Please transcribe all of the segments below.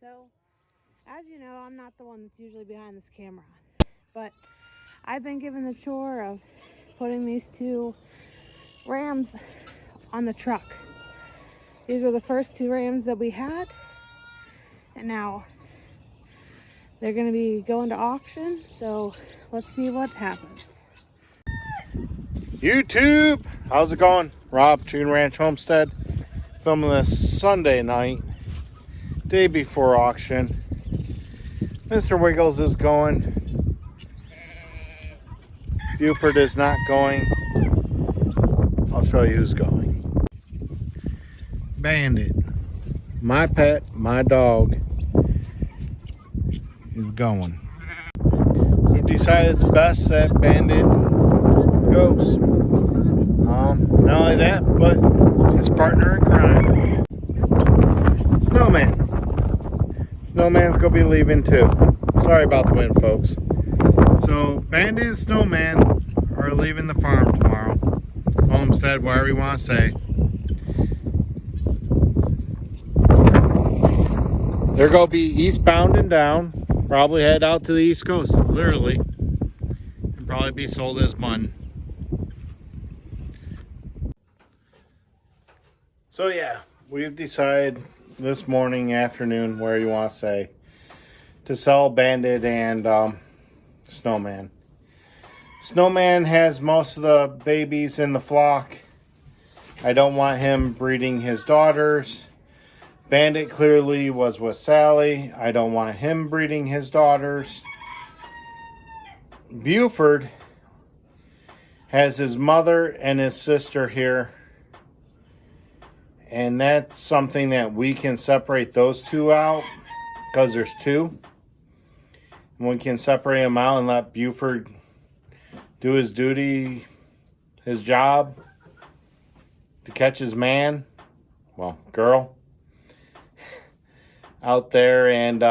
So, as you know, I'm not the one that's usually behind this camera, but I've been given the chore of putting these two rams on the truck. These were the first two rams that we had, and now they're going to be going to auction, so let's see what happens. YouTube, how's it going? Rob, June Ranch Homestead, filming this Sunday night, day before auction. Mr. Wiggles is going. Buford is not going. I'll show you who's going. Bandit, my pet, my dog, is going. We've decided it's best that Bandit goes. Not only that, but his partner in crime, Snowman. Snowman's gonna be leaving too. Sorry about the wind, folks. So Bandit and Snowman are leaving the farm tomorrow. Homestead, whatever you want to say. They're gonna be eastbound and down. Probably head out to the East Coast, literally. And probably be sold as mutton. So yeah, we've decided this morning, afternoon, where you want to say, to sell Bandit and Snowman. Snowman has most of the babies in the flock. I don't want him breeding his daughters. Bandit clearly was with Sally. I don't want him breeding his daughters. Buford has his mother and his sister here. And that's something that we can separate those two out, because there's two. And we can separate them out and let Buford do his duty, his job, to catch his man, well, girl, out there and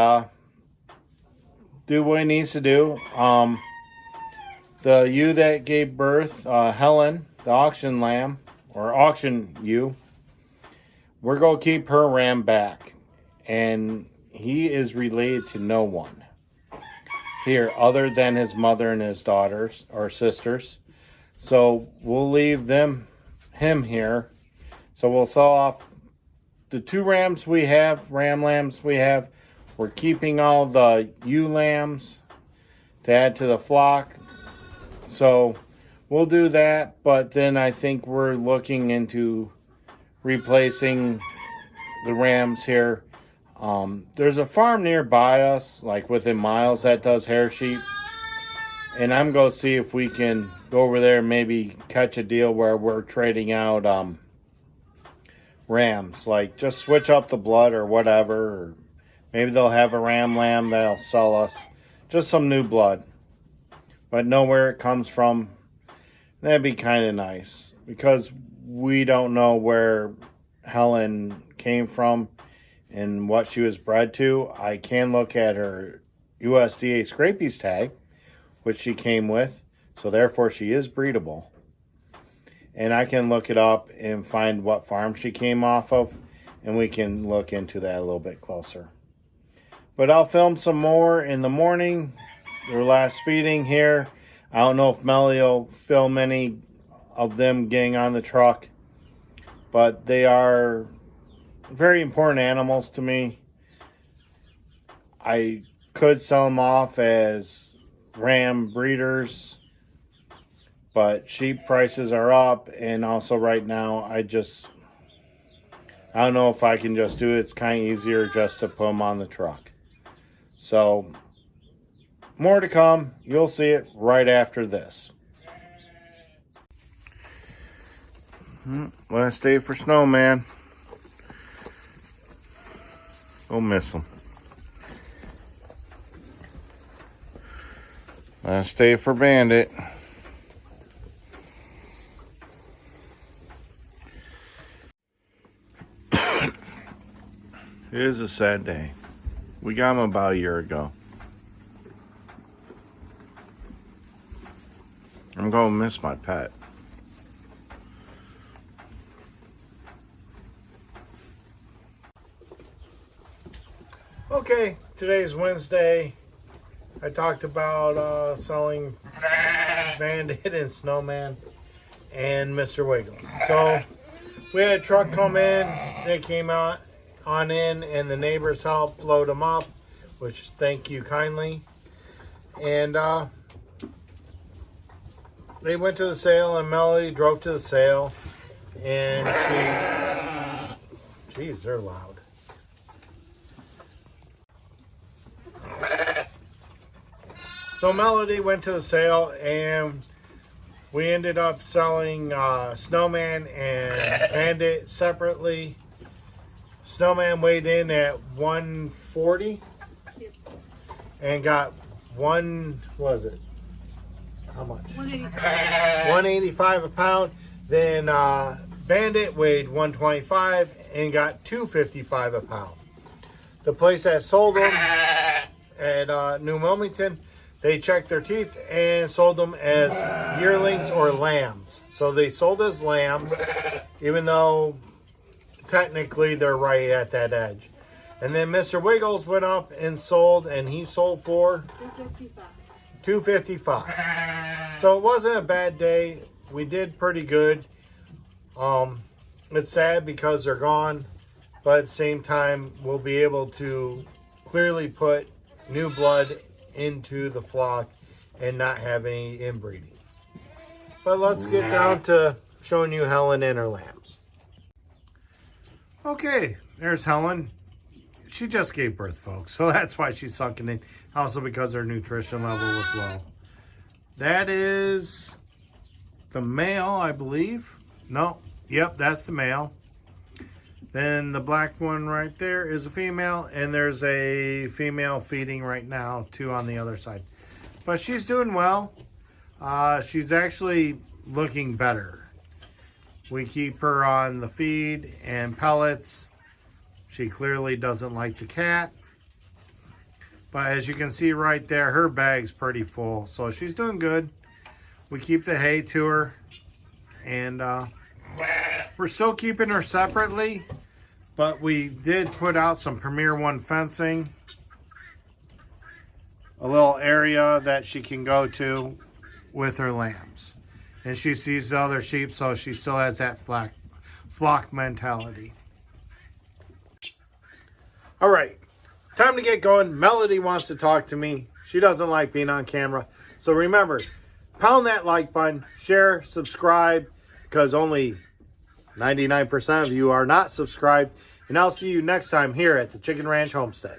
do what he needs to do. The ewe that gave birth, Helen, the auction lamb, or auction ewe, we're going to keep her ram back. And he is related to no one here other than his mother and his daughters or sisters. So we'll leave him here. So we'll sell off the two rams we have, ram lambs we have. We're keeping all the ewe lambs to add to the flock. So we'll do that. But then I think we're looking into replacing the rams here. There's a farm nearby us, like within miles, that does hair sheep, and I'm going to see if we can go over there and maybe catch a deal where we're trading out rams, like just switch up the blood or whatever, or maybe they'll have a ram lamb that'll sell us just some new blood, but know where it comes from. That'd be kind of nice, because we don't know where Helen came from and what she was bred to. I can look at her USDA Scrapies tag, which she came with, so therefore she is breedable. And I can look it up and find what farm she came off of, and we can look into that a little bit closer. But I'll film some more in the morning, their last feeding here. I don't know if Melly will film any of them getting on the truck, but they are very important animals to me. I could sell them off as ram breeders, but sheep prices are up, and also right now I don't know if I can just do it. It's kind of easier just to put them on the truck. So more to come. You'll see it right after this. Last day for Snowman. Don't miss him. Last day for Bandit. It is a sad day. We got him about a year ago. I'm going to miss my pet. Okay, today's Wednesday. I talked about selling Bandit and Snowman and Mr. Wiggles. So we had a truck come in. They came out on in, and the neighbors helped load them up, which thank you kindly. And they went to the sale, and Melody drove to the sale, and geez, they're loud. So Melody went to the sale, and we ended up selling Snowman and Bandit separately. Snowman weighed in at 140 and got how much? 185 a pound. Then Bandit weighed 125 and got 255 a pound. The place that sold them at New Wilmington, they checked their teeth and sold them as yearlings or lambs. So they sold as lambs, even though technically they're right at that edge. And then Mr. Wiggles went up and sold, and he sold for $255. So it wasn't a bad day. We did pretty good. It's sad because they're gone, but at the same time, we'll be able to clearly put new blood into the flock and not have any inbreeding. But let's get down to showing you Helen and her lambs. Okay, there's Helen. She just gave birth, folks, so that's why she's sunken in. Also because her nutrition level was low. That is the male, I believe. No, yep, that's the male. Then the black one right there is a female, and there's a female feeding right now, too, on the other side. But she's doing well. She's actually looking better. We keep her on the feed and pellets. She clearly doesn't like the cat. But as you can see right there, her bag's pretty full. So she's doing good. We keep the hay to her. And we're still keeping her separately. But we did put out some Premier One fencing. A little area that she can go to with her lambs. And she sees the other sheep, so she still has that flock mentality. All right, time to get going. Melody wants to talk to me. She doesn't like being on camera. So remember, pound that like button, share, subscribe, because only 99% of you are not subscribed. And I'll see you next time here at the Chicken Ranch Homestead.